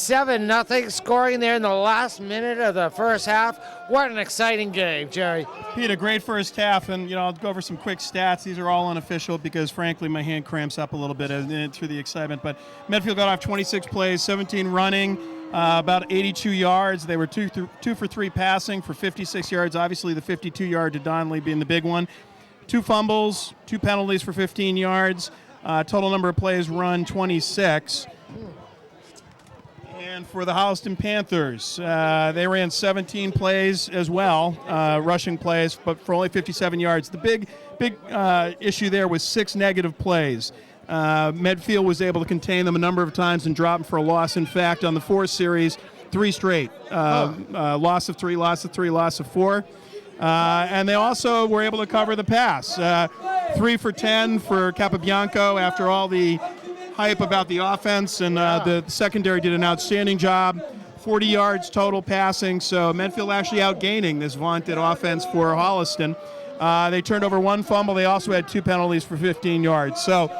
7-0 scoring there in the last minute of the first half. What an exciting game, Jerry. Pete, a great first half, and I'll go over some quick stats. These are all unofficial because, frankly, my hand cramps up a little bit through the excitement. But Medfield got off 26 plays, 17 running, about 82 yards. They were 2 for 3 passing for 56 yards. Obviously, the 52-yard to Donnelly being the big one. 2 fumbles, 2 penalties for 15 yards. Total number of plays run 26. And for the Holliston Panthers, they ran 17 plays as well, rushing plays, but for only 57 yards. The big issue there was 6 negative plays. Medfield was able to contain them a number of times and drop them for a loss. In fact, on the 4 series, 3 straight. Loss of 3, loss of 3, loss of 4. And they also were able to cover the pass. 3 for 10 for Capobianco after all the hype about the offense, and the secondary did an outstanding job. 40 yards total passing, so Medfield actually outgaining this vaunted offense for Holliston. They turned over 1 fumble. They also had 2 penalties for 15 yards. So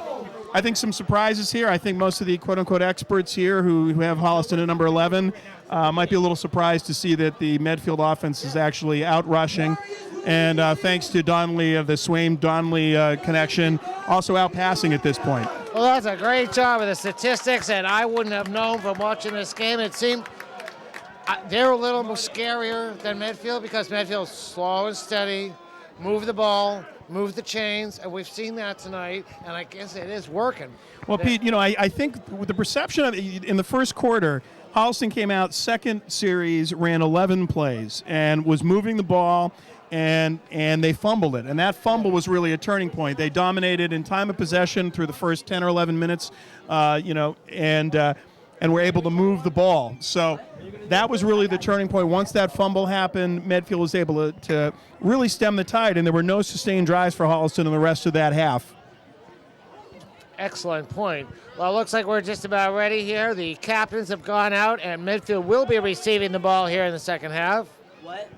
I think some surprises here. I think most of the quote-unquote experts here who have Holliston at number 11 might be a little surprised to see that the Medfield offense is actually out-rushing. And thanks to Donnelly of the Swain-Donnelly connection, also out-passing at this point. Well, that's a great job with the statistics, and I wouldn't have known from watching this game. It seemed they're a little more scarier than Medfield because Medfield's slow and steady, move the ball, move the chains, and we've seen that tonight, and I guess it is working. Well, Pete, I think with the perception of in the first quarter, Holliston came out second series, ran 11 plays, and was moving the ball, and they fumbled it. And that fumble was really a turning point. They dominated in time of possession through the first 10 or 11 minutes, and were able to move the ball. So that was really the turning point. Once that fumble happened, Medfield was able to really stem the tide, and there were no sustained drives for Holliston in the rest of that half. Excellent point. Well, it looks like we're just about ready here. The captains have gone out, and Medfield will be receiving the ball here in the second half. What?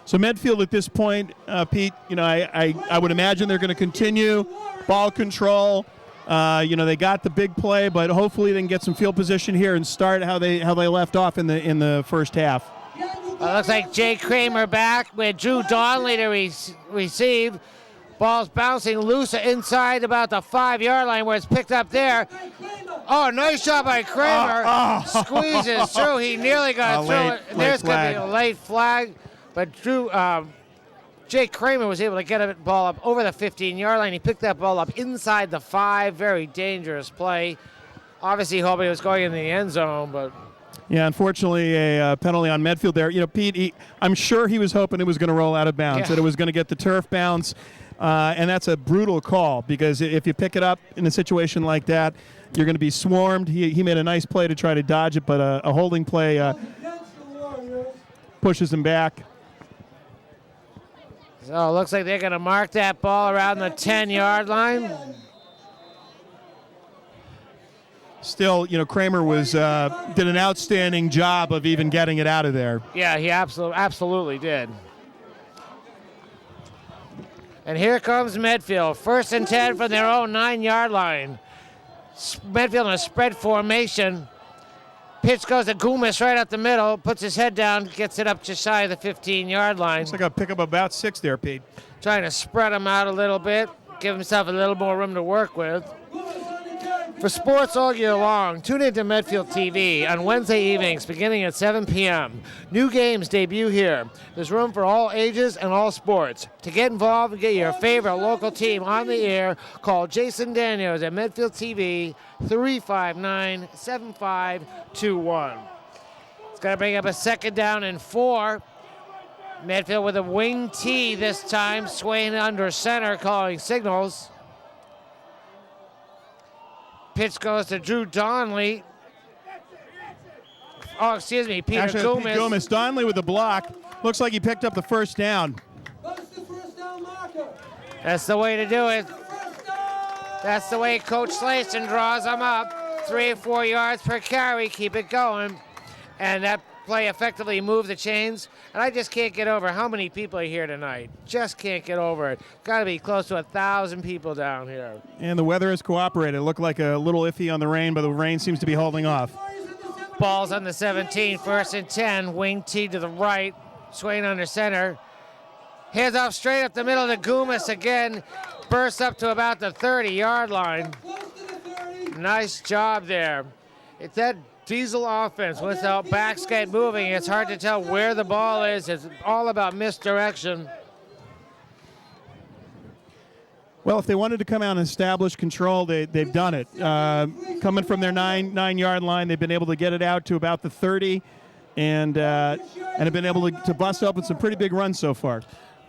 So Medfield at this point, Pete, I would imagine they're going to continue ball control. They got the big play, but hopefully they can get some field position here and start how they left off in the first half. Looks like Jay Kramer back with Drew Donnelly to receive. Ball's bouncing loose inside about the 5-yard line where it's picked up there. Oh, nice shot by Kramer. Squeezes through. He nearly got through it. There's going to be a late flag. But Jay Kramer was able to get a ball up over the 15-yard line. He picked that ball up inside the 5. Very dangerous play. Obviously hoping it was going in the end zone, but... Yeah, unfortunately, a penalty on Medfield there. Pete, I'm sure he was hoping it was going to roll out of bounds, that it was going to get the turf bounce. And that's a brutal call because if you pick it up in a situation like that, you're going to be swarmed. He made a nice play to try to dodge it, but a holding play pushes him back. So it looks like they're going to mark that ball around the 10-yard line. Still, Kramer did an outstanding job of even getting it out of there. Yeah, he absolutely did. And here comes Medfield. 1st and 10 from their own 9-yard line. Medfield in a spread formation. Pitch goes to Goomis right up the middle, puts his head down, gets it up just shy of the 15-yard line. Looks like a pick up about 6 there, Pete. Trying to spread him out a little bit, give himself a little more room to work with. For sports all year long, tune into Medfield TV on Wednesday evenings beginning at 7 p.m. New games debut here. There's room for all ages and all sports. To get involved and get your favorite local team on the air, call Jason Daniels at Medfield TV 359-7521. It's going to bring up a 2nd down and 4. Medfield with a wing T this time, swaying under center, calling signals. Pitch goes to Drew Donnelly. Oh, excuse me, Peter Goomis. Pete Goomis. Donnelly with the block. Looks like he picked up the 1st down. That's the way to do it. That's the way Coach Slayton draws them up. 3 or 4 yards per carry. Keep it going. And that play effectively move the chains, and I just can't get over how many people are here tonight. Just can't get over it. Got to be close to 1,000 people down here. And the weather has cooperated. It looked like a little iffy on the rain, but the rain seems to be holding off. Ball's on the 17, 1st and 10. Wing tee to the right. Swain under center. Hands off straight up the middle to Goomis again. Bursts up to about the 30-yard line. Nice job there. It's that diesel offense. Without backs get moving, it's hard to tell where the ball is. It's all about misdirection. Well, if they wanted to come out and establish control, they've done it. Coming from their nine-yard line, they've been able to get it out to about the 30 and have been able to bust up with some pretty big runs so far.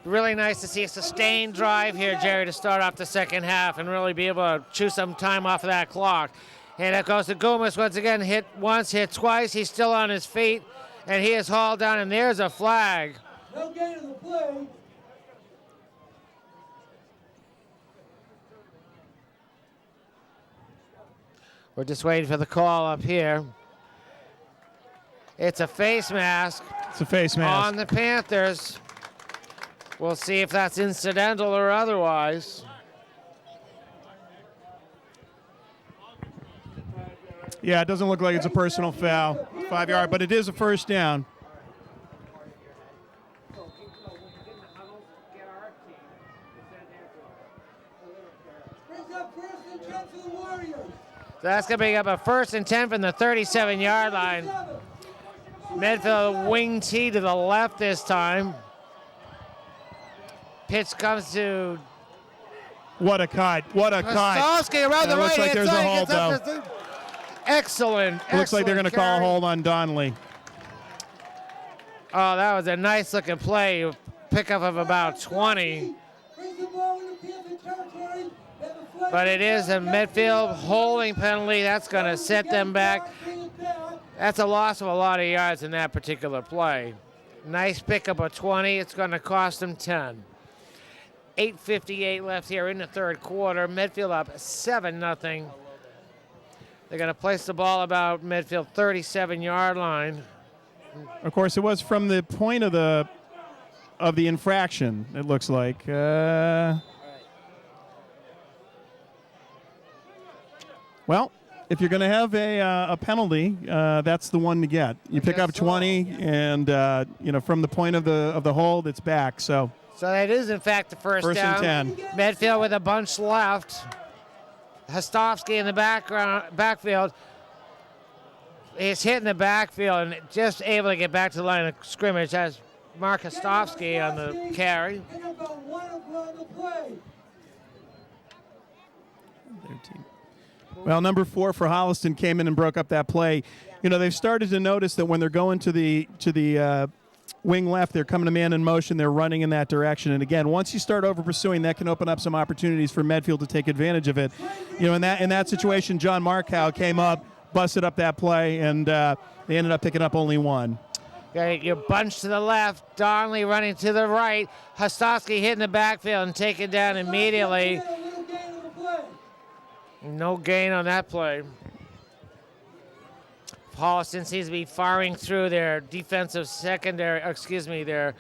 Really nice to see a sustained drive here, Jerry, to start off the second half and really be able to chew some time off of that clock. And it goes to Goomis once again, hit once, hit twice. He's still on his feet, and he is hauled down, and there's a flag. No gain of the play. We're just waiting for the call up here. It's a face mask. It's a face mask. On the Panthers. We'll see if that's incidental or otherwise. Yeah, it doesn't look like it's a personal foul. 5 yard, but it is a first down. So that's going to bring up a 1st and 10 from the 37-yard line. Medfield wing tee to the left this time. Pitch comes to What a cut. What a cut. Kostowski around the right. Looks like there's a hold, though. Excellent. Looks like they're going to call a hold on Donnelly. Oh, that was a nice looking play. Pickup of about 20. But it is a Medfield holding penalty. That's going to set them back. That's a loss of a lot of yards in that particular play. Nice pickup of 20. It's going to cost them 10. 8:58 left here in the third quarter. Medfield up 7-0. They're going to place the ball about Medfield 37-yard line. Of course, it was from the point of the infraction, it looks like. Well, if you're going to have a penalty, that's the one to get. You pick up 20, and from the point of the hold, it's back. So that is, in fact, the first down. and 10. Medfield with a bunch left. Hostovsky in the backfield. He's hitting the backfield and just able to get back to the line of scrimmage. Has Mark Hostovsky on the carry. 13. Well, number 4 for Holliston came in and broke up that play. They've started to notice that when they're going to the wing left, they're coming to man in motion, they're running in that direction. And again, once you start over pursuing, that can open up some opportunities for Medfield to take advantage of it. In that situation, John Markow came up, busted up that play, and they ended up picking up only 1. Okay, you bunch to the left, Donnelly running to the right, Hostovsky hitting the backfield and taken down immediately. No gain on that play. Holliston seems to be firing through their defensive their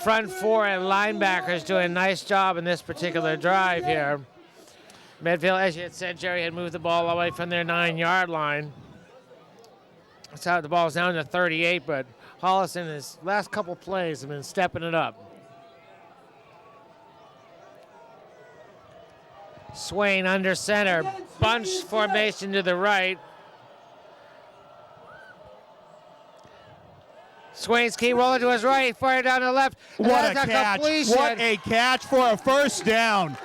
front 4 and linebackers doing a nice job in this particular drive here. Medfield, as you had said, Jerry, had moved the ball away from their 9-yard line. That's how the ball's down to 38, but Holliston, his last couple plays, have been stepping it up. Swain under center, bunch formation to the right. Swain's key rolling to his right, fire down the left. What a catch. What a catch for a first down.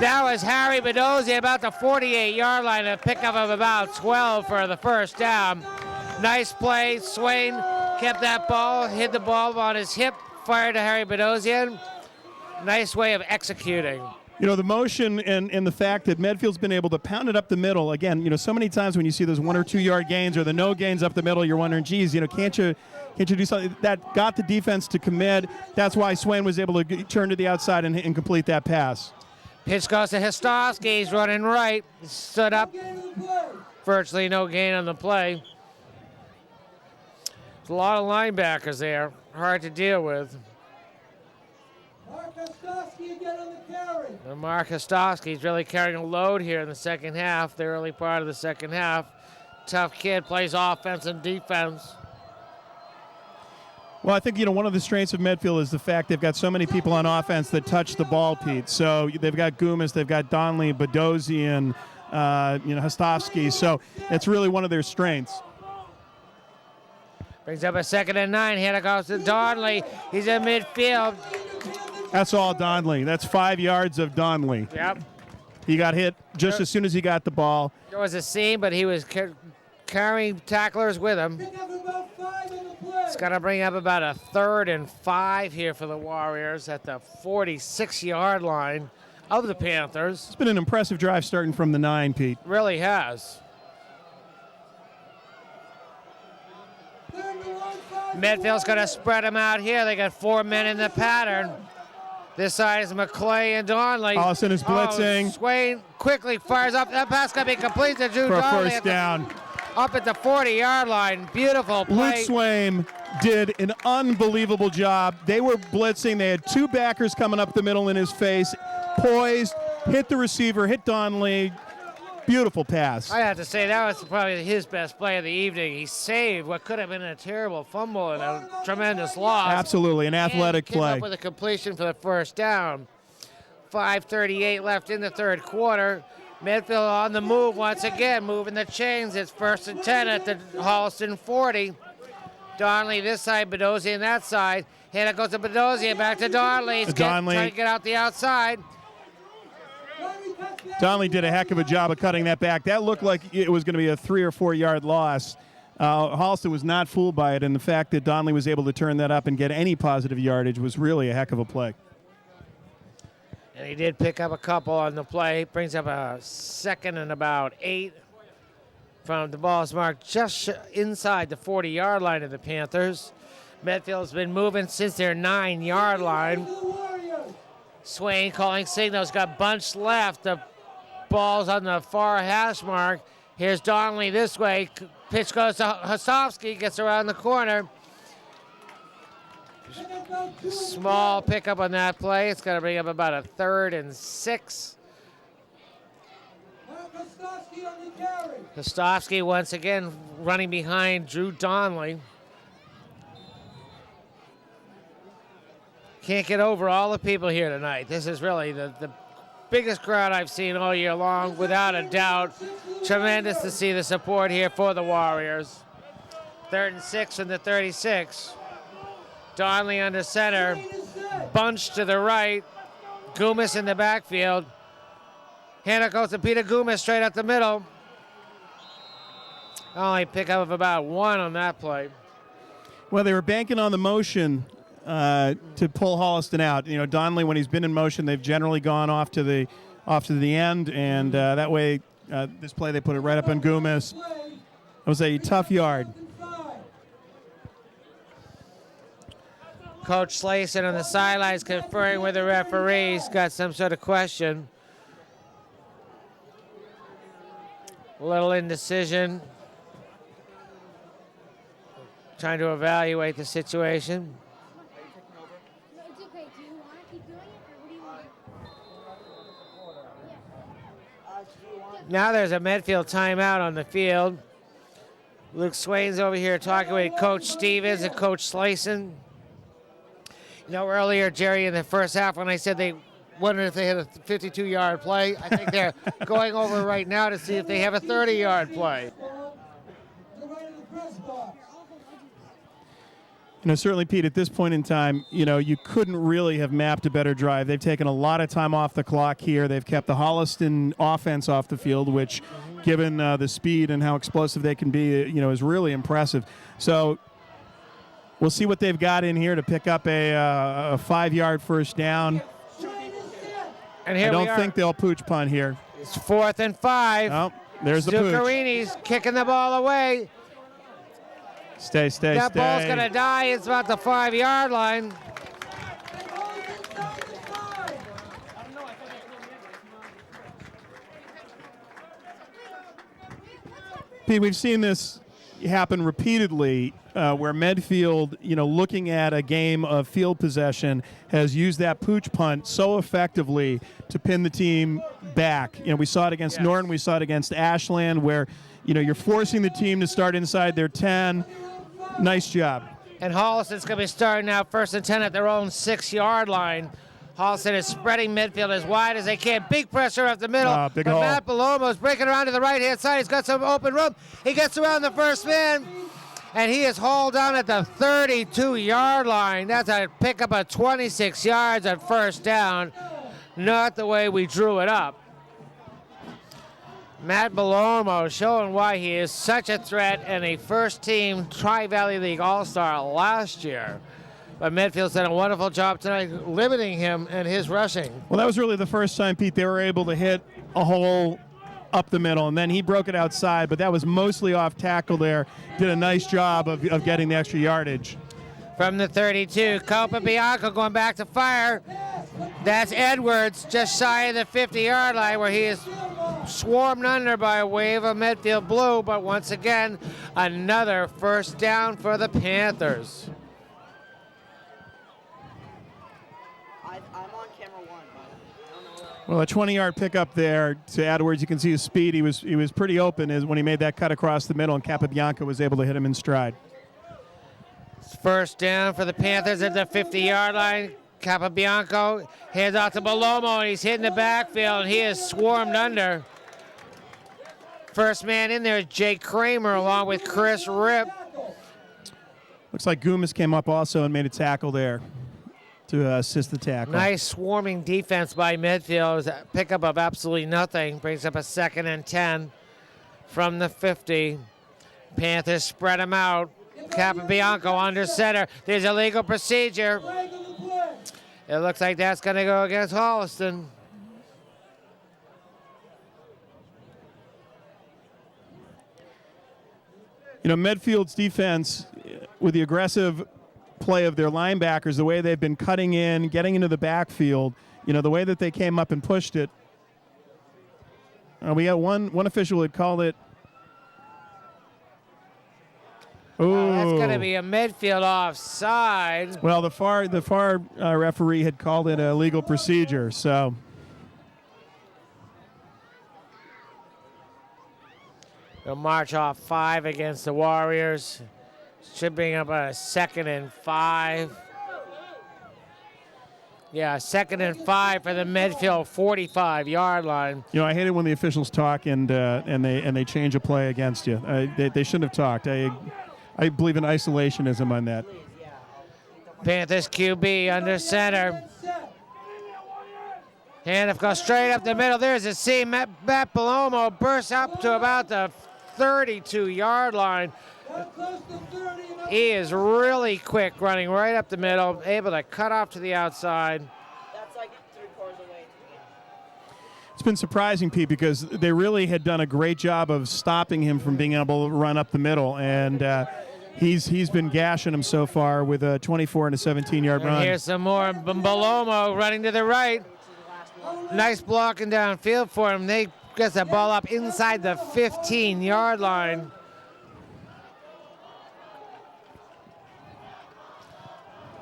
That was Harry Bedozi about the 48-yard line, a pickup of about 12 for the first down. Nice play. Swain kept that ball, hit the ball on his hip, fired to Harry Bedozian. Nice way of executing. The motion and the fact that Medfield's been able to pound it up the middle. Again, so many times when you see those 1 or 2 yard gains or the no gains up the middle, you're wondering, geez, can't you do something that got the defense to commit? That's why Swain was able to turn to the outside and complete that pass. Pitch goes to Hostovsky. He's running right. He stood up. Virtually no gain on the play. There's a lot of linebackers there. Hard to deal with. Mark Kostowski again on the carry. And Mark Kostowski's really carrying a load here in the second half, the early part of the second half. Tough kid, plays offense and defense. Well, I think, one of the strengths of Medfield is the fact they've got so many people on offense that touch the ball, Pete. So they've got Gumas, they've got Donnelly, Bedosian, Hostovsky. So it's really one of their strengths. Brings up a 2nd and 9. Here it goes to Donnelly. He's in midfield. That's all Donnelly. That's 5 yards of Donnelly. Yep. He got hit just as soon as he got the ball. There was a seam, but he was carrying tacklers with him. Pick up about 5 on the play. It's going to bring up about a 3rd and 5 here for the Warriors at the 46-yard line of the Panthers. It's been an impressive drive starting from the 9, Pete. Really has. Medfield's going to spread them out here. They got 4 men in the pattern. This side is McClay and Donnelly. Holliston is blitzing. Swain quickly fires up. That pass going to be complete to Drew For a Donnelly first down. Up at the 40-yard line. Beautiful play. Luke Swain did an unbelievable job. They were blitzing. They had 2 backers coming up the middle in his face. Poised, hit the receiver, hit Donnelly. Beautiful pass. I have to say, that was probably his best play of the evening. He saved what could have been a terrible fumble and a tremendous loss. Absolutely, an athletic and came play. up with a completion for the first down. 5:38 left in the third quarter. Medfield on the move once again, moving the chains. It's 1st and 10 at the Holliston 40. Donnelly this side, Bedosian that side. Here it goes to Bedosian, back to Donnelly. He's trying to get out the outside. Donnelly did a heck of a job of cutting that back. That looked like it was going to be a 3 or 4 yard loss. Holliston was not fooled by it, and the fact that Donnelly was able to turn that up and get any positive yardage was really a heck of a play. And he did pick up a couple on the play. Brings up a 2nd and about 8 from the ball's marked just inside the 40-yard line of the Panthers. Medfield's been moving since their 9-yard line. Swain calling signals, got bunched left. The ball's on the far hash mark. Here's Donnelly this way. Pitch goes to Hostovsky, gets around the corner. Small pickup on that play. It's going to bring up about a 3rd and 6. Hostovsky once again running behind Drew Donnelly. Can't get over all the people here tonight. This is really the biggest crowd I've seen all year long, without a doubt. Tremendous to see the support here for the Warriors. 3rd and 6 from the 36. Donnelly under center. Bunch to the right. Gumas in the backfield. Hand goes to Peter Gumas straight up the middle. Only pick up of about 1 on that play. Well, they were banking on the motion to pull Holliston out. Donnelly, when he's been in motion, they've generally gone off to the end, and that way, this play they put it right up on Gumas. It was a tough yard. Coach Slayson on the sidelines conferring with the referees. Got some sort of question. A little indecision. Trying to evaluate the situation. It's okay. Do you want to keep doing it, or what do you want? Now there's a Medfield timeout on the field. Luke Swain's over here talking with Coach Stevens and Coach Slayson. Earlier, Jerry, in the first half, when I said they wondered if they had a 52-yard play, I think they're going over right now to see if they have a 30-yard play. Certainly, Pete, at this point in time, you couldn't really have mapped a better drive. They've taken a lot of time off the clock here. They've kept the Holliston offense off the field, which, given the speed and how explosive they can be, is really impressive. So we'll see what they've got in here to pick up a 5-yard first down. And here I don't think they'll pooch punt here. It's 4th and 5. Oh, there's the pooch. Zuccarini's kicking the ball away. Stay. That ball's going to die. It's about the 5-yard line. Pete, we've seen this happen repeatedly where Medfield, looking at a game of field possession, has used that pooch punt so effectively to pin the team back. We saw it against Norton. We saw it against Ashland where, you're forcing the team to start inside their 10. Nice job. And Holliston's going to be starting out 1st and 10 at their own 6-yard line. Holliston is spreading midfield as wide as they can. Big pressure up the middle. Big but hole. Matt Palomo's breaking around to the right-hand side. He's got some open room. He gets around the first man, and he is hauled down at the 32-yard line. That's a pickup of 26 yards on first down. Not the way we drew it up. Matt Bellomo showing why he is such a threat and a first-team Tri-Valley League All-Star last year. But Medfield's done a wonderful job tonight limiting him and his rushing. Well, that was really the first time, Pete, they were able to hit a hole up the middle, and then he broke it outside, but that was mostly off tackle there. Did a nice job of getting the extra yardage. From the 32, Copa Bianco going back to fire. That's Edwards just shy of the 50-yard line where he is swarmed under by a wave of Medfield blue, but once again, another first down for the Panthers. I'm on camera 1, but I don't know where Well, a 20-yard pickup there to Edwards. You can see his speed. He was pretty open as when he made that cut across the middle, and Capabianca was able to hit him in stride. First down for the Panthers at the 50-yard line. Capabianco hands off to Bellomo, and he's hitting the backfield, and he is swarmed under. First man in there is Jake Kramer along with Chris Ripp. Looks like Goomis came up also and made a tackle there to assist the tackle. Nice swarming defense by Medfield. It was a pickup of absolutely nothing. Brings up a 2nd and 10 from the 50. Panthers spread them out. Capabianco under center. There's a legal procedure. It looks like that's going to go against Holliston. Medfield's defense, with the aggressive play of their linebackers, the way they've been cutting in, getting into the backfield, the way that they came up and pushed it. We got one official had called it. Oh, that's going to be a midfield offside. Well, the far referee had called it a legal procedure, so. They'll march off 5 against the Warriors. Should bring up a 2nd and 5. Yeah, 2nd and 5 for the Medfield 45-yard line. I hate it when the officials talk and they change a play against you. They shouldn't have talked. I believe in isolationism on that. Panthers QB under center. Handoff goes straight up the middle. There's a seam. Matt Bellomo bursts up to about the 32-yard line. He is really quick, running right up the middle, able to cut off to the outside. that's like 3/4 of the way. It's been surprising, Pete, because they really had done a great job of stopping him from being able to run up the middle, and he's been gashing him so far with a 24 and a 17-yard run. Here's some more. Bellomo running to the right. Nice blocking downfield for him. They get the ball up inside the 15-yard line.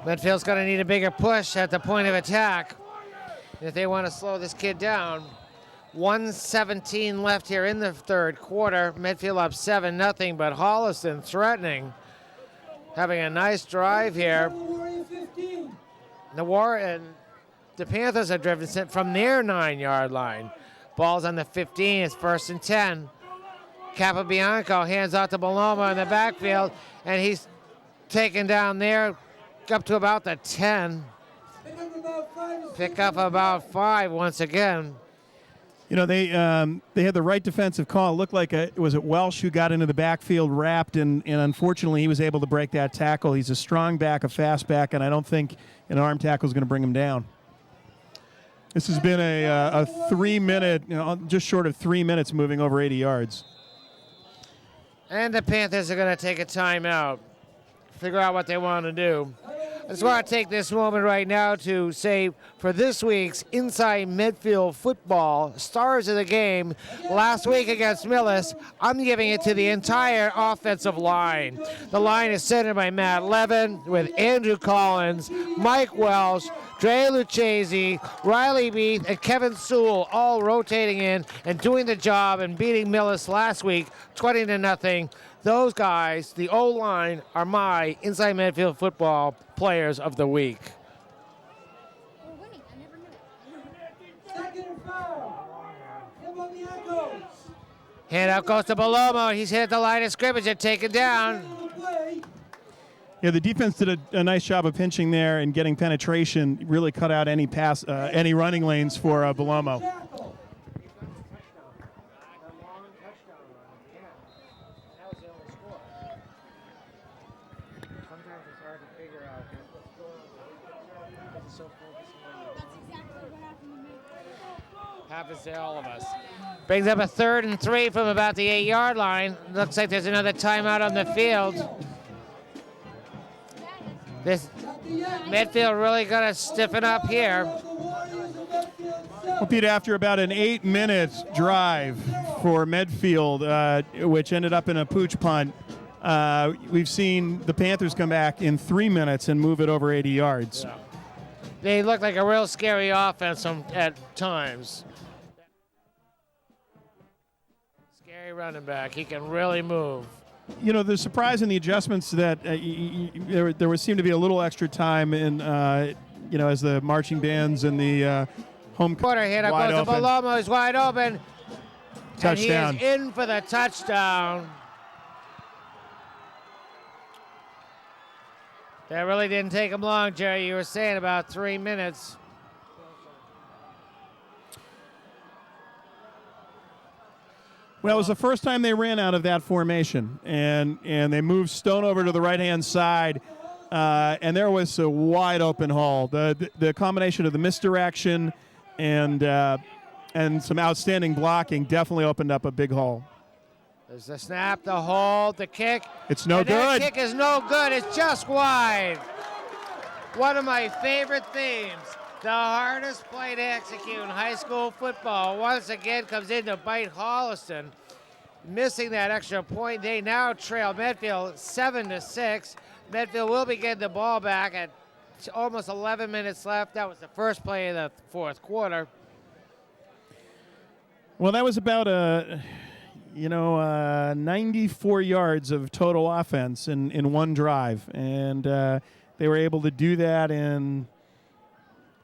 Medfield's going to need a bigger push at the point of attack if they want to slow this kid down. 1:17 left here in the third quarter. Medfield up 7-0, but Holliston threatening. Having a nice drive here. The Panthers are driven from their 9-yard line. Ball's on the 15. It's 1st and 10. Capabianco hands out to Bellomo in the backfield, and he's taken down there up to about the 10. Pick up about 5 once again. They had the right defensive call. It looked like was it Welsh who got into the backfield wrapped, and unfortunately he was able to break that tackle. He's a strong back, a fast back, and I don't think an arm tackle is going to bring him down. This has been a 3-minute, just short of 3 minutes, moving over 80 yards. And the Panthers are going to take a timeout, figure out what they want to do. I just want to take this moment right now to say for this week's Inside Midfield Football Stars of the Game, last week against Millis, I'm giving it to the entire offensive line. The line is centered by Matt Levin with Andrew Collins, Mike Welsh, Dre Lucchese, Riley Beath, and Kevin Sewell all rotating in and doing the job and beating Millis last week 20-0. Those guys, the O-line, are my Inside Midfield Football Players of the Week. We're winning. I never knew. Second and foul. Give on the echoes. Handout goes to Belomo. He's hit the line of scrimmage and taken down. Yeah, the defense did a nice job of pinching there and getting penetration. Really cut out any any running lanes for Belomo. Happens to all of us. Brings up a 3rd and 3 from about the 8-yard line. Looks like there's another timeout on the field. This midfield really going to stiffen up here. Well, Pete, after about an 8-minute drive for Medfield, which ended up in a pooch punt, we've seen the Panthers come back in 3 minutes and move it over 80 yards. Yeah. They look like a real scary offense at times. Scary running back. He can really move. You know, the surprise in the adjustments that there would seem to be a little extra time in, as the marching bands and the home quarter hit. Goes to Belomo. He's wide open. Touchdown. And he is in for the touchdown. That really didn't take him long, Jerry. You were saying about 3 minutes. Well, it was the first time they ran out of that formation, and they moved Stone over to the right-hand side, and there was a wide-open hole. The combination of the misdirection and some outstanding blocking definitely opened up a big hole. There's the snap, the hold, the kick. It's no good. That kick is no good. It's just wide. One of my favorite themes. The hardest play to execute in high school football once again comes in to bite Holliston. Missing that extra point. They now trail Medfield 7-6. Medfield will be getting the ball back at almost 11 minutes left. That was the first play of the fourth quarter. Well, that was about 94 yards of total offense in one drive. And they were able to do that in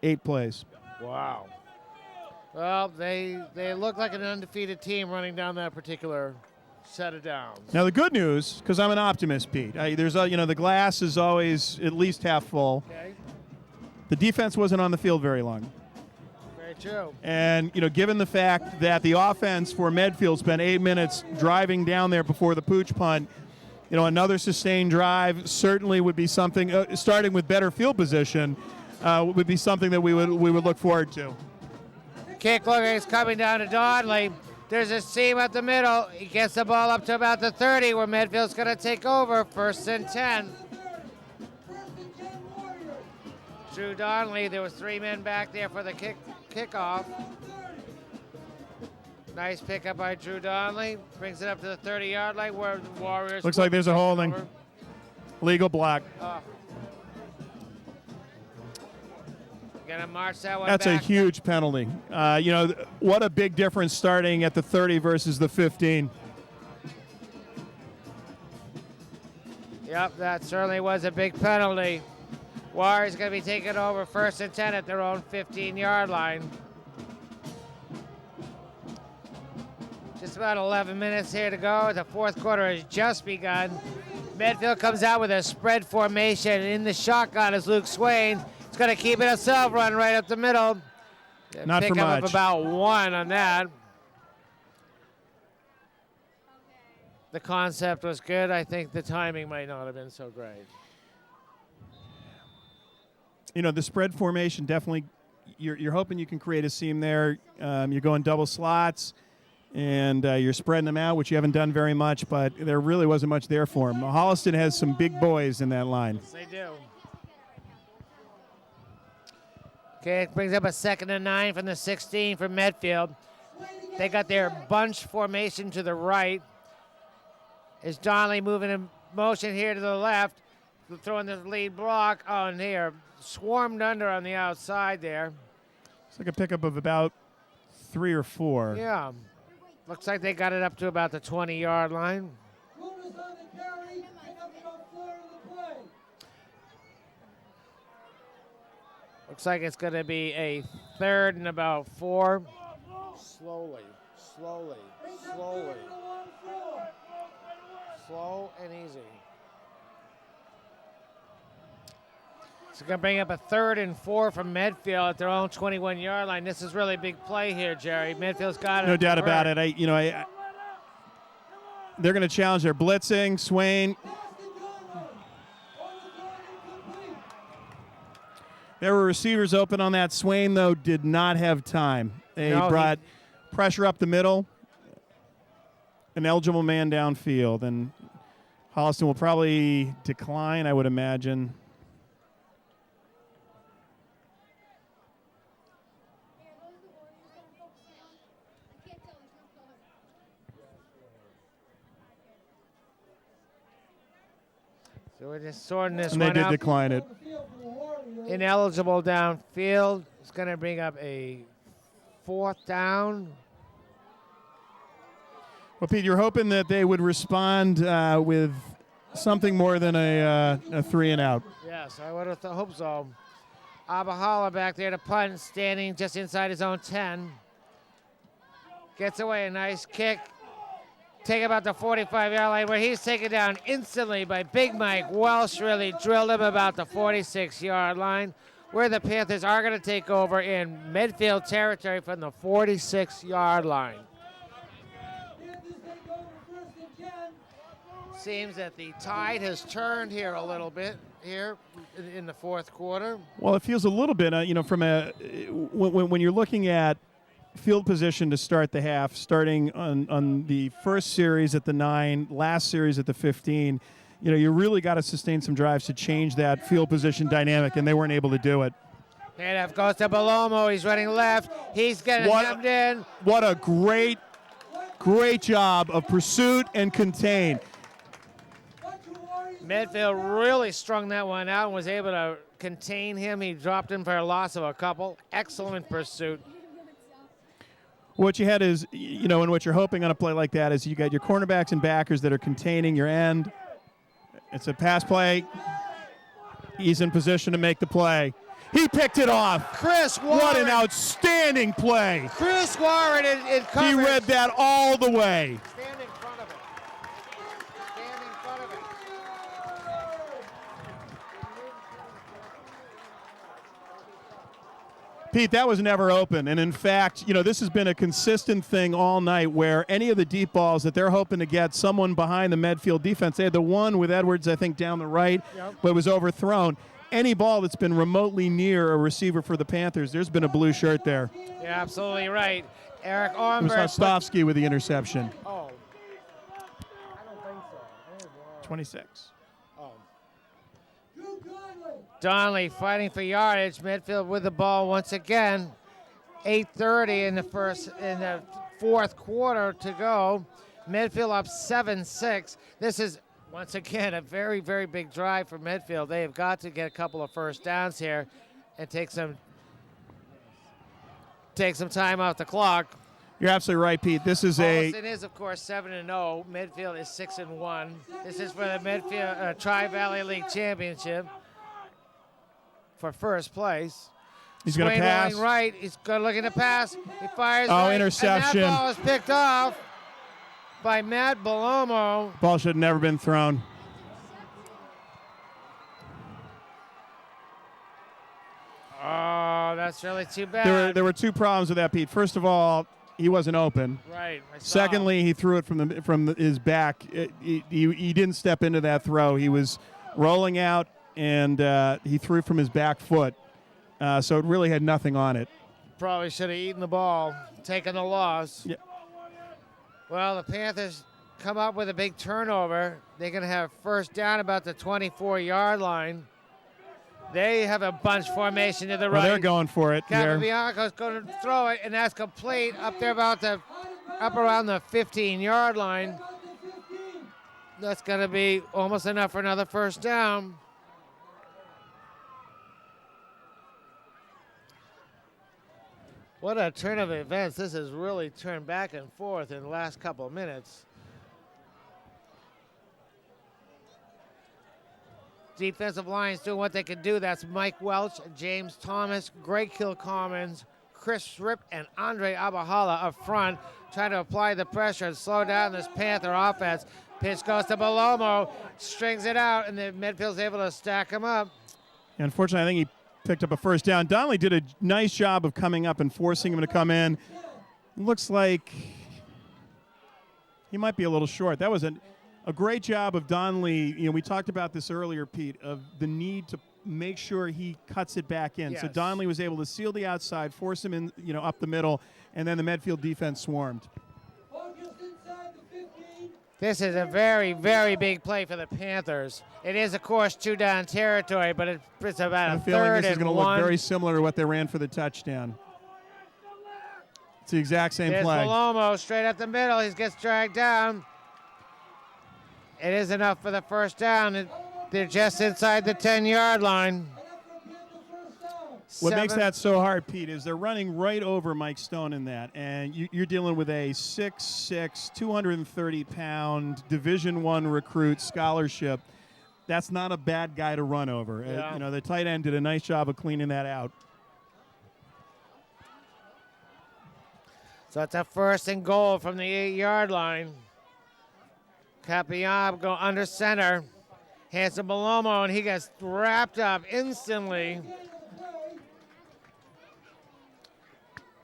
8 plays. Wow. Well, they look like an undefeated team running down that particular set of downs. Now the good news, because I'm an optimist, Pete. There's the glass is always at least half full. Okay. The defense wasn't on the field very long. Very true. And given the fact that the offense for Medfield spent 8 minutes driving down there before the pooch punt, another sustained drive certainly would be something. Starting with better field position. Would be something that we would look forward to. Kick looking is coming down to Donnelly. There's a seam up the middle. He gets the ball up to about the 30 where Medfield's going to take over. 1st and 10. Drew Donnelly, there was 3 men back there for the kickoff. Nice pickup by Drew Donnelly. Brings it up to the 30-yard line where the Warriors... Looks like there's a holding. Legal block. Gonna march that one That's back. a huge penalty. What a big difference starting at the 30 versus the 15. Yep, that certainly was a big penalty. Warriors going to be taking over 1st and 10 at their own 15-yard line. Just about 11 minutes here to go. The fourth quarter has just begun. Medfield comes out with a spread formation. In the shotgun is Luke Swain. It's going to keep it a self-run right up the middle. Not for much. Pick up about 1 on that. The concept was good. I think the timing might not have been so great. The spread formation definitely, you're hoping you can create a seam there. You're going double slots, and you're spreading them out, which you haven't done very much, but there really wasn't much there for them. Holliston has some big boys in that line. Yes, they do. Okay, it brings up a 2nd and 9 from the 16 for Medfield. They got their bunch formation to the right. Is Donnelly moving in motion here to the left, throwing the lead block on here. Swarmed under on the outside there. It's like a pickup of about 3 or 4. Yeah. Looks like they got it up to about the 20-yard line. Luna's on the carry. Pick up about 4 in the play. Looks like it's going to be a 3rd and about 4. Slowly. Slow and easy. It's going to bring up a 3rd and 4 from Medfield at their own 21-yard line. This is really a big play here, Jerry. Medfield's got it. No doubt about it. They're going to challenge their blitzing. Swain. There were receivers open on that. Swain, though, did not have time. They brought pressure up the middle, an eligible man downfield, and Holliston will probably decline, I would imagine. So we're just sorting this And one they did up. decline it. Ineligible downfield. It's going to bring up a 4th down. Well, Pete, you're hoping that they would respond with something more than a 3 and out. Yes, I would have hoped so. Abahala back there to punt, standing just inside his own 10. Gets away, a nice kick. Take about the 45-yard line where he's taken down instantly by Big Mike Welsh. Really drilled him about the 46-yard line, where the Panthers are going to take over in midfield territory from the 46-yard line. Seems that the tide has turned here a little bit here in the 4th quarter. Well, it feels a little bit, from when you're looking at field position to start the half, starting on the first series at the 9, last series at the 15, you really got to sustain some drives to change that field position dynamic, and they weren't able to do it. Handoff goes to Belomo. He's running left. He's getting hemmed in. What a great job of pursuit and contain. Medfield really strung that one out and was able to contain him. He dropped him for a loss of a couple. Excellent pursuit. What you had is, and what you're hoping on a play like that is you got your cornerbacks and backers that are containing your end. It's a pass play. He's in position to make the play. He picked it off. Chris Warren. What an outstanding play. Chris Warren in coverage. He read that all the way. Stand in front of it. Stand in front of it. Pete, that was never open. And in fact, this has been a consistent thing all night where any of the deep balls that they're hoping to get someone behind the Medfield defense, they had the one with Edwards, I think, down the right, but it was overthrown. Any ball that's been remotely near a receiver for the Panthers, there's been a blue shirt there. You're absolutely right. Eric It was Ornberg. Hostovsky with the interception. Oh. I don't think so. 26. Donnelly fighting for yardage. Midfield with the ball once again. 8:30 in the 4th quarter to go. Midfield up 7-6. This is once again a very, very big drive for Midfield. They have got to get a couple of first downs here and take some time off the clock. You're absolutely right, Pete. This is Holliston is, of course, 7-0. Midfield is 6-1. This is for the Midfield Tri-Valley League Championship for first place. He's going to pass. Rolling right. He's looking to pass. He fires. Oh, right, interception. And that ball is picked off by Matt Belomo. Ball should have never been thrown. Oh, that's really too bad. There were 2 problems with that, Pete. First of all, he wasn't open. Right. I saw. Secondly, he threw it from his back. He didn't step into that throw. He was rolling out, and he threw from his back foot. So it really had nothing on it. Probably should have eaten the ball, taken the loss. Yeah. Well, the Panthers come up with a big turnover. They're going to have first down about the 24-yard line. They have a bunch formation to the Well, right. they're going for it here. Capabianco's going to throw it, and that's complete up there up around the 15-yard line. That's going to be almost enough for another first down. What a turn of events. This has really turned back and forth in the last couple of minutes. Defensive line's doing what they can do. That's Mike Welch, James Thomas, Greg Kilcommons, Chris Ripp, and Andre Abahala up front, trying to apply the pressure and slow down this Panther offense. Pitch goes to Belomo, strings it out, and the midfield's able to stack him up. Unfortunately, I think he picked up a first down. Donnelly did a nice job of coming up and forcing him to come in. Looks like he might be a little short. That was a great job of Donnelly. You know, we talked about this earlier, Pete, of the need to make sure he cuts it back in. Yes. So Donnelly was able to seal the outside, force him in, you know, up the middle, and then the midfield defense swarmed. This is a very, very big play for the Panthers. It is, of course, 2-down territory, but it's about I'm a feeling third this is and going to look one. very similar to what they ran for the touchdown. It's the exact same There's play. Belomo straight up the middle. He gets dragged down. It is enough for the first down. They're just inside the 10-yard line. What makes that so hard, Pete, is they're running right over Mike Stone in that, and you're dealing with a 6'6", 230-pound Division I recruit scholarship. That's not a bad guy to run over. Yeah. You know, the tight end did a nice job of cleaning that out. So it's a first and goal from the 8-yard line. Capiab go under center. Hands to Belomo, and he gets wrapped up instantly.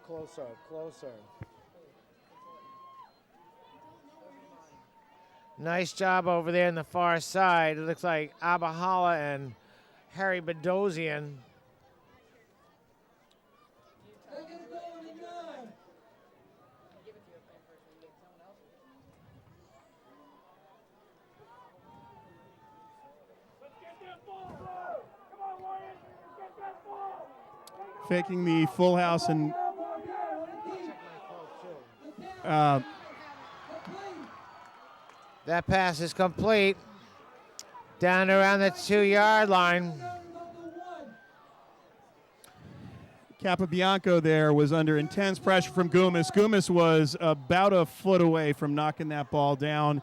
Closer. Nice job over there in the far side. It looks like Abahala and Harry Bedozian. Faking the full house and that pass is complete. Down around the 2-yard line. Capabianco there was under intense pressure from Gumas. Gumas was about a foot away from knocking that ball down.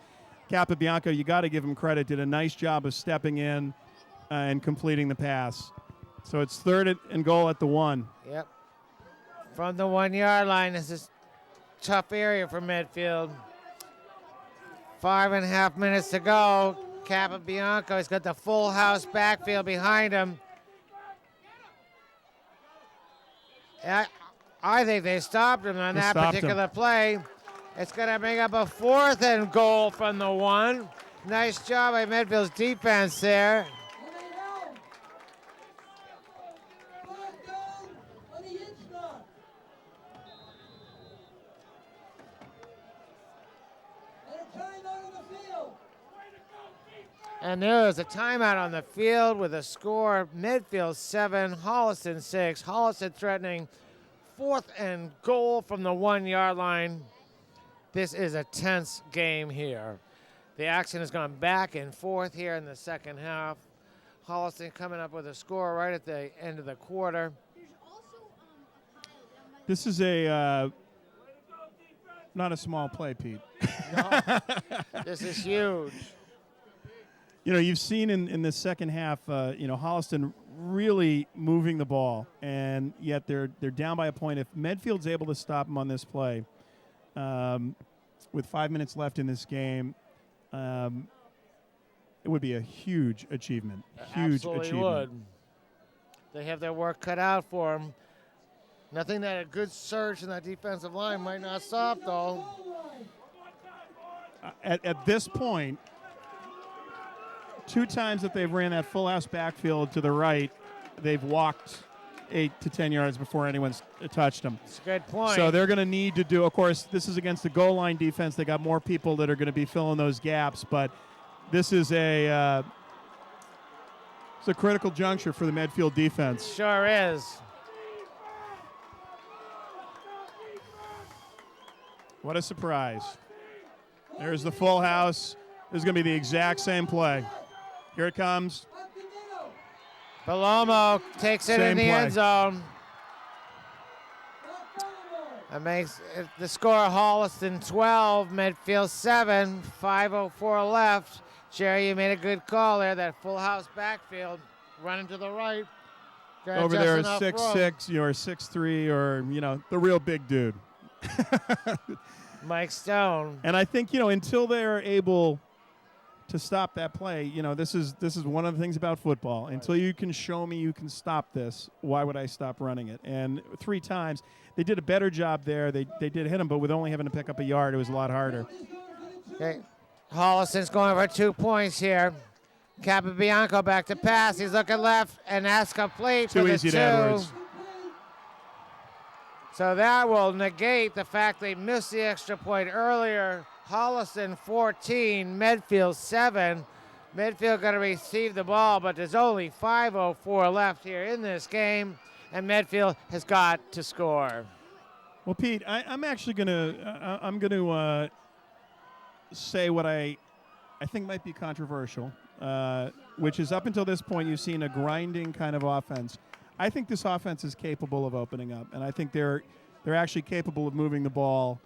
Capabianco, you got to give him credit, did a nice job of stepping in and completing the pass. So it's third and goal at the 1. Yep. From the 1-yard line, this is a tough area for midfield. 5.5 minutes to go. Capabianco, he's got the full house backfield behind him. I think they stopped him on that particular play. It's going to bring up a 4th and goal from the 1. Nice job by Medfield's defense there. And there is a timeout on the field with a score, Medfield 7, Holliston 6. Holliston threatening 4th and goal from the 1-yard line. This is a tense game here. The action has gone back and forth here in the second half. Holliston coming up with a score right at the end of the quarter. This is a not a small play, Pete. No, this is huge. You know, you've seen in the second half, you know, Holliston really moving the ball, and yet they're down by a point. If Medfield's able to stop them on this play, with 5 minutes left in this game, it would be a huge achievement. Huge Absolutely achievement. would. They have their work cut out for them. Nothing that a good surge in that defensive line might not stop, though. At this point, 2 times that they've ran that full house backfield to the right, they've walked 8 to 10 yards before anyone's touched them. It's a good point. So they're going to need to do, of course, this is against the goal line defense. They got more people that are going to be filling those gaps, but this is a It's a critical juncture for the Medfield defense. Sure is. What a surprise. There's the full house. This is going to be the exact same play. Here it comes. Palomo takes it in Same the play. end zone. That makes it the score Holliston 12, Medfield 7, 5:04 left. Jerry, you made a good call there. That full house backfield running to the right. Got Over just there, enough room. 6'6", or 6'3", or, the real big dude. Mike Stone. And I think, until they're able to stop that play, this is one of the things about football. Until you can show me you can stop this, why would I stop running it? And 3 times, they did a better job there. They did hit him, but with only having to pick up a yard, it was a lot harder. Okay. Holliston's going for 2 points here. Capabianco back to pass. He's looking left, and that's complete for Too the easy 2. to Edwards. So that will negate the fact they missed the extra point earlier. Holliston 14, Medfield 7. Medfield going to receive the ball, but there's only 5:04 left here in this game, and Medfield has got to score. Well, Pete, I'm actually going to say what I think might be controversial, which is up until this point you've seen a grinding kind of offense. I think this offense is capable of opening up, and I think they're actually capable of moving the ball.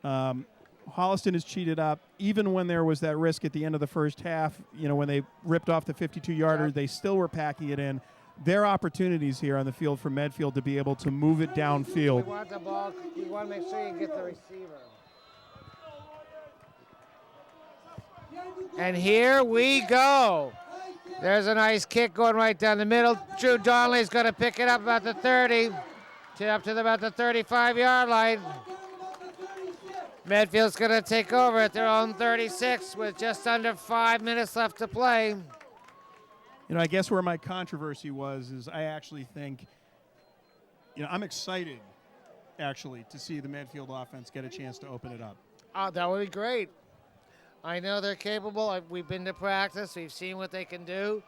Holliston is cheated up. Even when there was that risk at the end of the first half, when they ripped off the 52-yarder, they still were packing it in. There are opportunities here on the field for Medfield to be able to move it downfield. We want the ball. We want to make sure you get the receiver. And here we go. There's a nice kick going right down the middle. Drew Donnelly's going to pick it up about the 30, up to about the 35-yard line. Medfield's going to take over at their own 36 with just under 5 minutes left to play. I guess where my controversy was is I actually think, I'm excited, actually, to see the Medfield offense get a chance to open it up. Oh, that would be great. I know they're capable. We've been to practice. We've seen what they can do.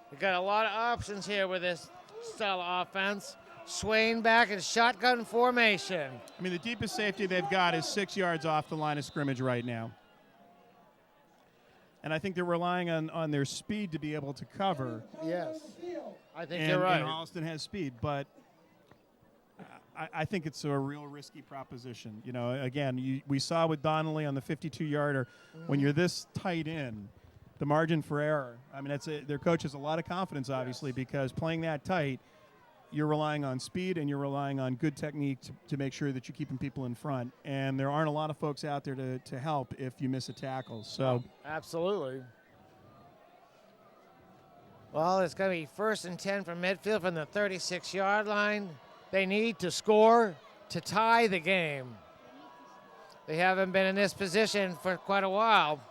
We've got a lot of options here with this style of offense. Swain back in shotgun formation. I mean, the deepest safety they've got is 6 yards off the line of scrimmage right now. And I think they're relying on their speed to be able to cover. Yes. I think you're right. And Holliston has speed, but I think it's a real risky proposition. Again, we saw with Donnelly on the 52-yarder, when you're this tight in, the margin for error. I mean, their coach has a lot of confidence, obviously, because playing that tight, you're relying on speed and you're relying on good technique to make sure that you're keeping people in front. And there aren't a lot of folks out there to help if you miss a tackle. So absolutely. Well, it's going to be 1st and 10 from Medfield from the 36-yard line. They need to score to tie the game. They haven't been in this position for quite a while.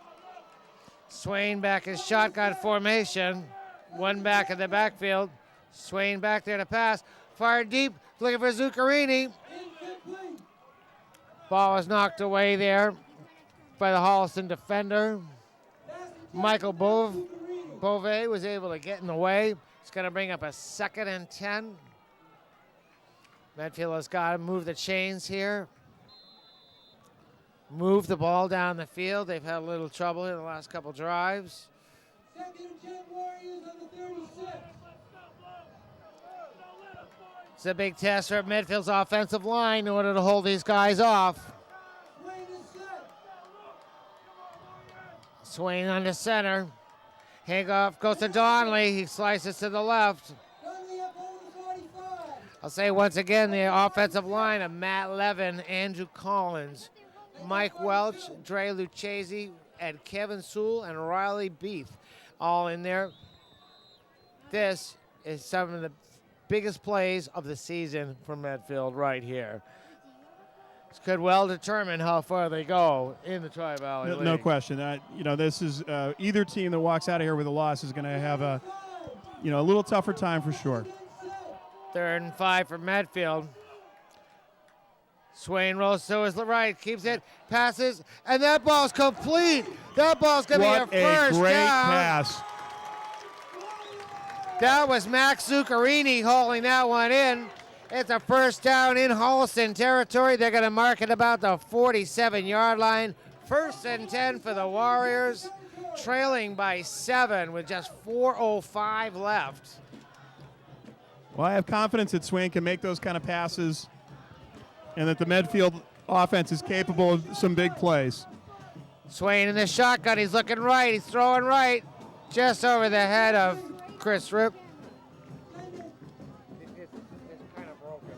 Swain back in shotgun formation. One back in the backfield. Swain back there to pass. Fired deep, looking for Zuccarini. Ball was knocked away there by the Holliston defender. Michael Bove was able to get in the way. It's going to bring up a 2nd and 10. Medfield has got to move the chains here. Move the ball down the field. They've had a little trouble in the last couple drives. 2nd and 10 Warriors on the 36. It's a big test for Medfield's offensive line in order to hold these guys off. Swain under center. Handoff goes to Donnelly. He slices to the left. I'll say once again, the offensive line of Matt Levin, Andrew Collins, Mike Welch, Dre Lucchese, and Kevin Sewell and Riley Beef all in there. This is some of the biggest plays of the season for Medfield right here. This could well determine how far they go in the Tri-Valley League. No question. This is either team that walks out of here with a loss is going to have a little tougher time for sure. 3rd and 5 for Medfield. Swain rolls to his right, keeps it, passes, and that ball's complete. That ball's going to be a first What a great down. pass. That was Max Zuccarini hauling that one in. It's a first down in Holliston territory. They're going to mark it about the 47-yard line. First and 10 for the Warriors, trailing by 7 with just 4:05 left. Well, I have confidence that Swain can make those kind of passes and that the Medfield offense is capable of some big plays. Swain in the shotgun. He's looking right. He's throwing right. Just over the head of Chris Roop. It's kind of broken.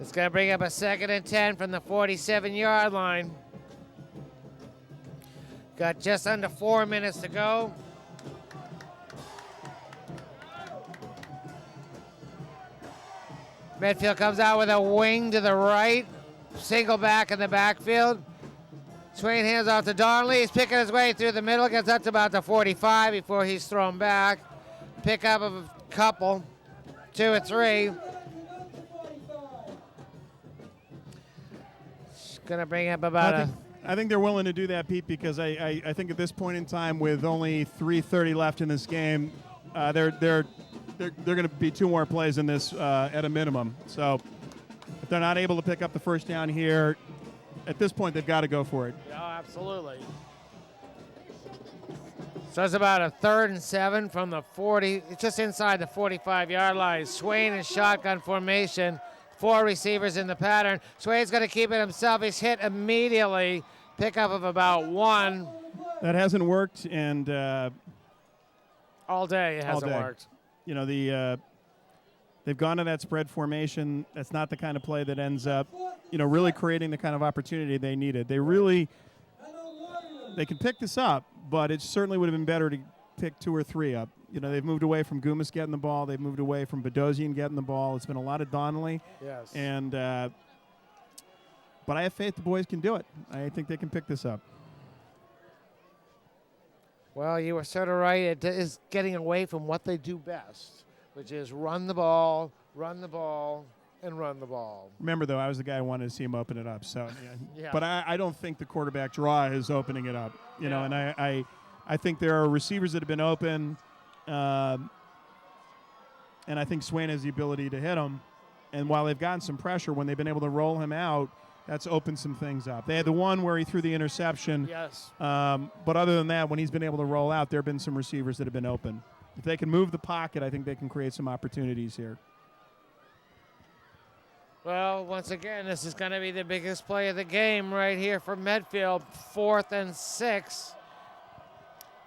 It's going to bring up a 2nd and 10 from the 47-yard line. Got just under 4 minutes to go. Medfield comes out with a wing to the right. Single back in the backfield. Swain hands off to Donnelly. He's picking his way through the middle. Gets up to about the 45 before he's thrown back. Pick up of a couple. 2 or 3. Going to bring up about I think they're willing to do that, Pete, because I think at this point in time, with only 3:30 left in this game, they're going to be 2 more plays in this at a minimum. So if they're not able to pick up the first down here, at this point they've got to go for it. Oh, absolutely. So it's about a 3rd and 7 from the 40, just inside the 45-yard line. Swain in shotgun formation. 4 receivers in the pattern. Swain's going to keep it himself. He's hit immediately. Pickup of about 1. That hasn't worked, and all day it hasn't day. worked. You know, they've gone to that spread formation. That's not the kind of play that ends up, really creating the kind of opportunity they needed. They can pick this up, but it certainly would have been better to pick 2 or 3 up. They've moved away from Gumas getting the ball. They've moved away from Bedosian getting the ball. It's been a lot of Donnelly. Yes. And but I have faith the boys can do it. I think they can pick this up. Well, you were sort of right. It is getting away from what they do best, which is run the ball, and run the ball. Remember, though, I was the guy who wanted to see him open it up. So, Yeah. But I don't think the quarterback draw is opening it up. You know, and I think there are receivers that have been open, and I think Swain has the ability to hit them. And while they've gotten some pressure, when they've been able to roll him out, that's opened some things up. They had the one where he threw the interception. Yes. But other than that, when he's been able to roll out, there have been some receivers that have been open. If they can move the pocket, I think they can create some opportunities here. Well, once again, this is going to be the biggest play of the game right here for Medfield. 4th and 6.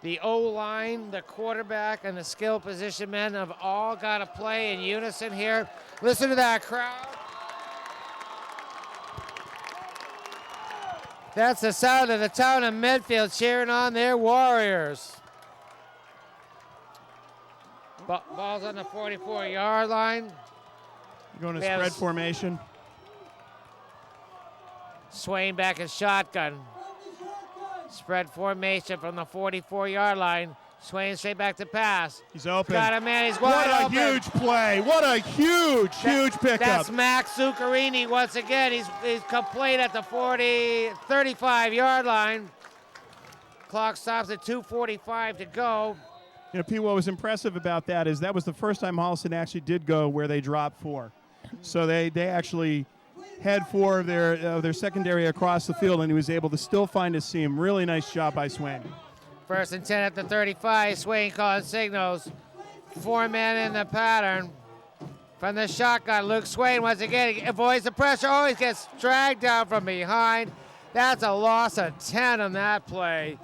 The O-line, the quarterback, and the skill position men have all got to play in unison here. Listen to that crowd. That's the sound of the town of Medfield cheering on their Warriors. Ball's on the 44-yard line. Going to spread formation. Swain back in shotgun. Spread formation from the 44-yard line. Swain straight back to pass. He's open. Got him, man. He's wide open. What a huge play. What a huge pickup. That's Max Zuccarini once again. He's complete at the 35-yard line. Clock stops at 2:45 to go. Pete, what was impressive about that is that was the first time Holliston actually did go where they dropped 4. So they actually had 4 of their secondary across the field, and he was able to still find a seam. Really nice job by Swain. 1st and 10 at the 35. Swain calling signals. 4 men in the pattern. From the shotgun, Luke Swain once again avoids the pressure. Always gets dragged down from behind. That's a loss of 10 on that play.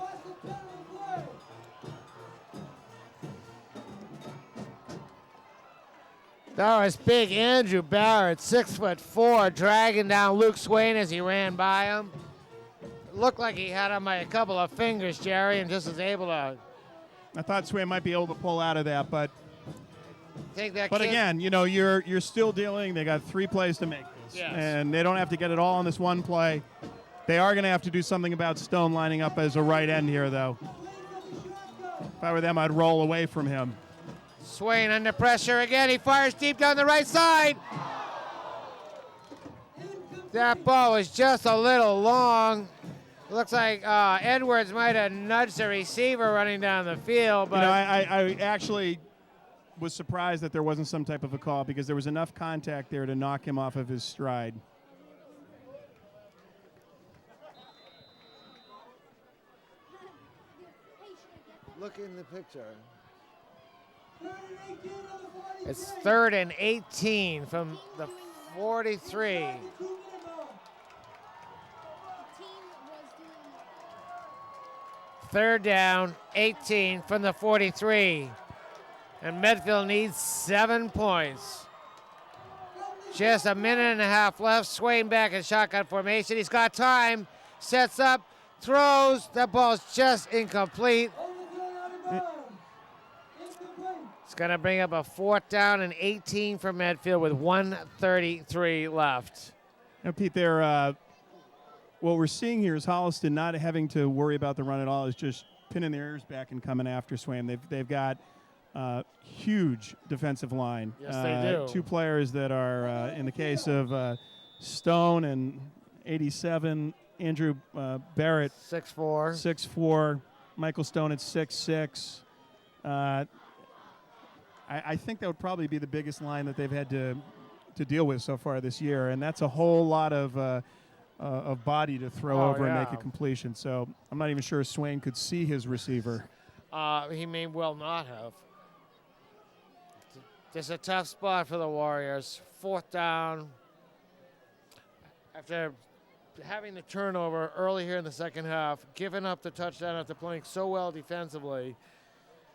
That was big Andrew Barrett, 6'4", dragging down Luke Swain as he ran by him. Looked like he had him by a couple of fingers, Jerry, and just was able to. I thought Swain might be able to pull out of that, but But again, you're still dealing. They got 3 plays to make this, yes. And they don't have to get it all on this one play. They are going to have to do something about Stone lining up as a right end here, though. If I were them, I'd roll away from him. Swain under pressure again. He fires deep down the right side. That ball was just a little long. Looks like Edwards might have nudged the receiver running down the field, but I actually was surprised that there wasn't some type of a call because there was enough contact there to knock him off of his stride. look in the picture. 3rd and 18 on the 43. It's 3rd and 18 from the 43. 2-minute ball. Third down, 18 from the 43. And Medfield needs 7 points. Just a minute and a half left. Swain back in shotgun formation. He's got time. Sets up, throws. That ball's just incomplete. Overthrown out of bounds. Incomplete. It's going to bring up a 4th down and 18 for Medfield with 1:33 left. Now, Pete, what we're seeing here is Holliston not having to worry about the run at all, is just pinning their ears back and coming after Swain. They've got huge defensive line. Yes, they do. 2 players that are, in the case of Stone and 87, Andrew Barrett, 6'4". 6'4", Michael Stone at 6'6". I think that would probably be the biggest line that they've had to deal with so far this year, and that's a whole lot of body to throw over and make a completion. So I'm not even sure Swain could see his receiver. He may well not have. Just a tough spot for the Warriors. 4th down. After having the turnover early here in the second half, giving up the touchdown after playing so well defensively,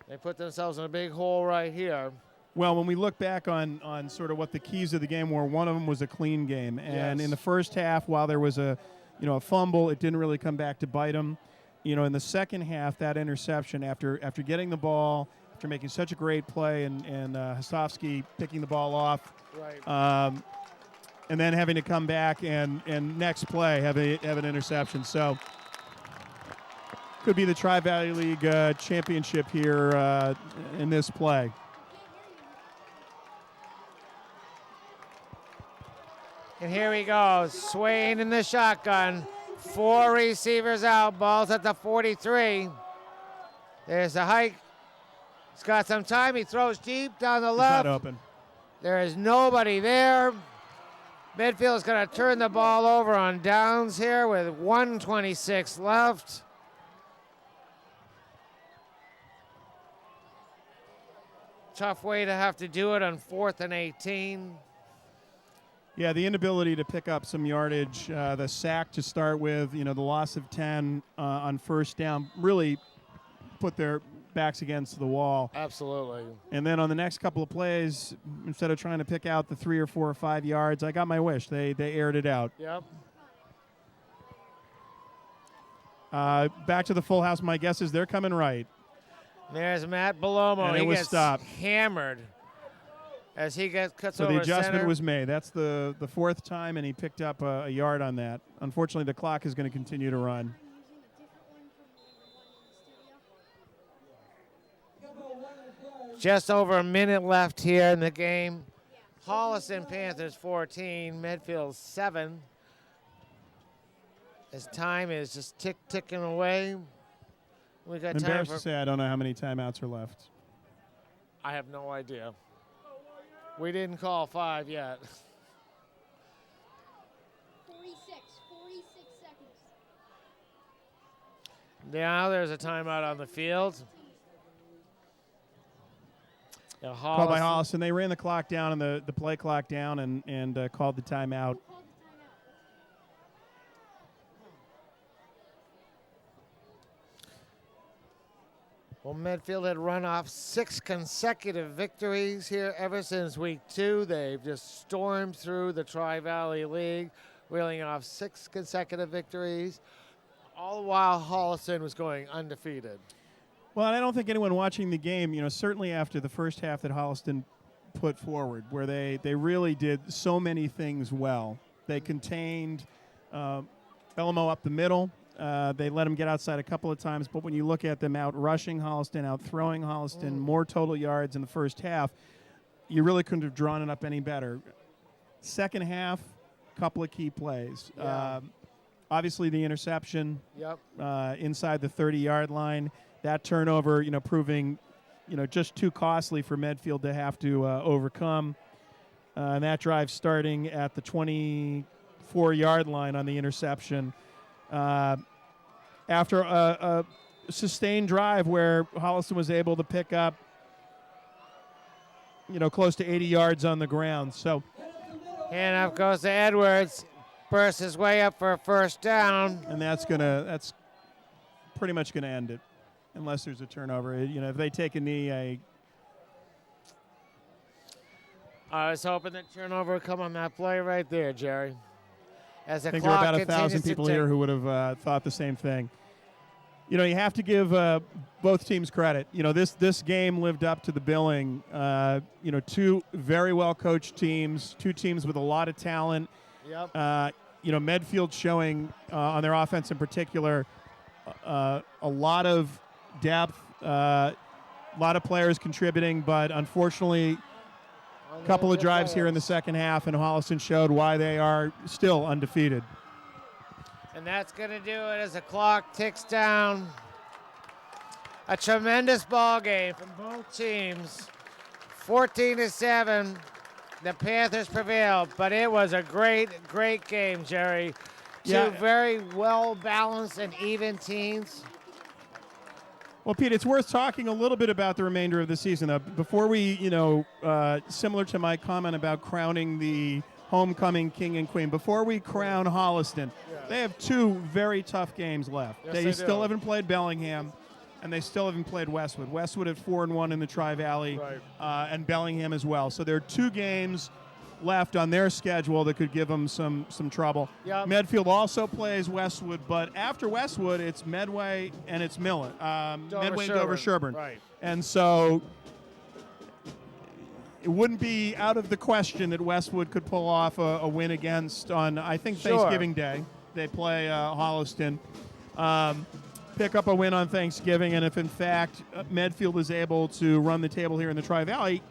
they put themselves in a big hole right here. Well, when we look back on sort of what the keys of the game were, one of them was a clean game. And Yes. in the first half, while there was a fumble, it didn't really come back to bite them. In the second half, that interception, after getting the ball, after making such a great play, and Hostovsky picking the ball off, Right. and then having to come back and next play have an interception. So could be the Tri-Valley League championship here in this play. And here he goes. Swain in the shotgun. 4 receivers out. Ball's at the 43. There's the hike. He's got some time. He throws deep down the He's left. not open. There is nobody there. Midfield's going to turn the ball over on downs here with 1:26 left. Tough way to have to do it on 4th and 18. Yeah, the inability to pick up some yardage, the sack to start with, the loss of 10 on first down really put their backs against the wall. Absolutely. And then on the next couple of plays, instead of trying to pick out the 3 or 4 or 5 yards, I got my wish. They aired it out. Yep. Back to the full house. My guess is they're coming right. There's Matt Belomo. And it he was gets stopped. hammered as he cuts So over the adjustment center. was made. That's the 4th time, and he picked up a yard on that. Unfortunately, the clock is going to continue to run. Just over a minute left here in the game. Holliston Panthers 14, Medfield 7. As time is just ticking away. We got I'm time embarrassed for. to say I don't know how many timeouts are left. I have no idea. We didn't call 5 yet. 46 seconds. Now there's a timeout on the field. Yeah, Called by Holliston. They ran the clock down and the play clock down and called the timeout. Called the timeout. Well, Medfield had run off 6 consecutive victories here ever since week 2. They've just stormed through the Tri-Valley League, reeling off 6 consecutive victories, all the while Holliston was going undefeated. Well, and I don't think anyone watching the game, certainly after the first half that Holliston put forward, where they really did so many things well. They contained Bellomo up the middle. They let him get outside a couple of times, but when you look at them out rushing Holliston, out throwing Holliston, more total yards in the first half, you really couldn't have drawn it up any better. Second half, couple of key plays. Yeah. Obviously, the interception Yep. inside the 30-yard line. That turnover, proving, just too costly for Medfield to have to overcome. And that drive starting at the 24-yard line on the interception. After a sustained drive where Holliston was able to pick up, close to 80 yards on the ground. So, Handoff goes to Edwards. Bursts his way up for a first down. and that's pretty much gonna end it, unless there's a turnover. If they take a knee, I was hoping that turnover would come on that play right there, Jerry. As the I think there are clock about 1,000 continues to people tick. here who would have thought the same thing. You have to give both teams credit. This game lived up to the billing. Two very well coached teams, two teams with a lot of talent. Yep. Medfield showing on their offense in particular a lot of depth, a lot of players contributing, but unfortunately, a couple of drives here in the second half, and Holliston showed why they are still undefeated. And that's going to do it as the clock ticks down. A tremendous ball game from both teams. 14-7. The Panthers prevailed, but it was a great, great game, Jerry. Yeah. Two very well-balanced and even teams. Well, Pete, it's worth talking a little bit about the remainder of the season. Before we, similar to my comment about crowning the homecoming king and queen, before we crown Holliston, they have two very tough games left. Yes, they they still do. haven't played Bellingham, and they still haven't played Westwood. Westwood at 4-1 in the Tri-Valley, Right. and Bellingham as well. So there are two games left on their schedule that could give them some trouble. Yep. Medfield also plays Westwood, but after Westwood, it's Medway and it's Millen. Medway and Dover Sherburne. Right. And so it wouldn't be out of the question that Westwood could pull off a win against on, I think, Sure. Thanksgiving Day. They play Holliston. Pick up a win on Thanksgiving, and if in fact Medfield is able to run the table here in the Tri-Valley,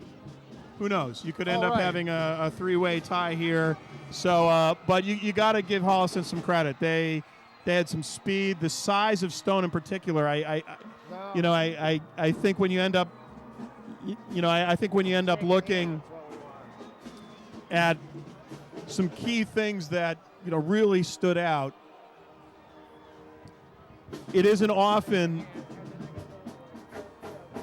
who knows? You could end All up right. having a three-way tie here. So, but you got to give Holliston some credit. They had some speed. The size of Stone in particular, I think when you end up, I think when you end up looking at some key things that really stood out, it isn't often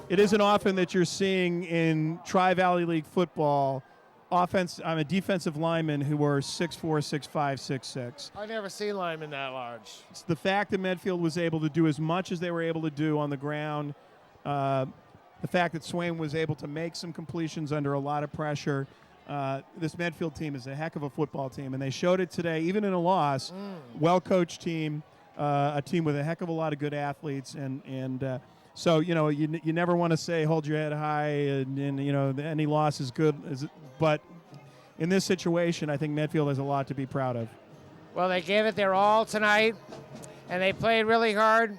that you're seeing in Tri-Valley League football a defensive lineman who are 6'4", 6'5", 6'6". I never seen linemen that large. It's the fact that Medfield was able to do as much as they were able to do on the ground. The fact that Swain was able to make some completions under a lot of pressure. This Medfield team is a heck of a football team, and they showed it today, even in a loss. Well-coached team, a team with a heck of a lot of good athletes, and so you never want to say hold your head high, and any loss is good, but in this situation, I think Medfield has a lot to be proud of. Well, they gave it their all tonight, and they played really hard.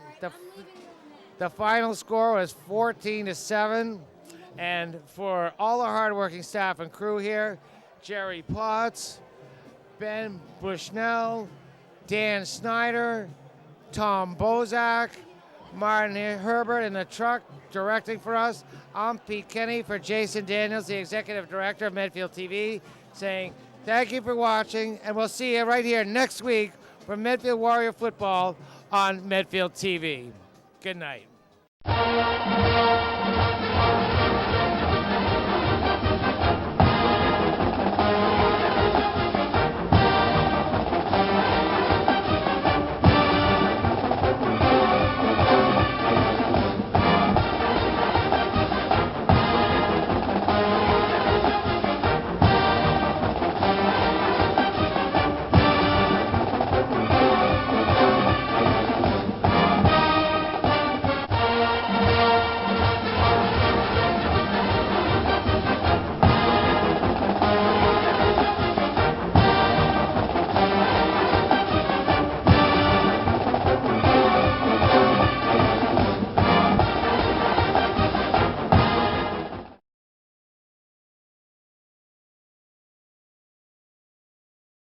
The final score was 14-7, and for all the hardworking staff and crew here, Jerry Potts, Ben Bushnell, Dan Snyder, Tom Bozak, Martin Herbert in the truck directing for us. I'm Pete Kenny for Jason Daniels, the Executive Director of Medfield TV, saying thank you for watching, and we'll see you right here next week for Medfield Warrior Football on Medfield TV. Good night.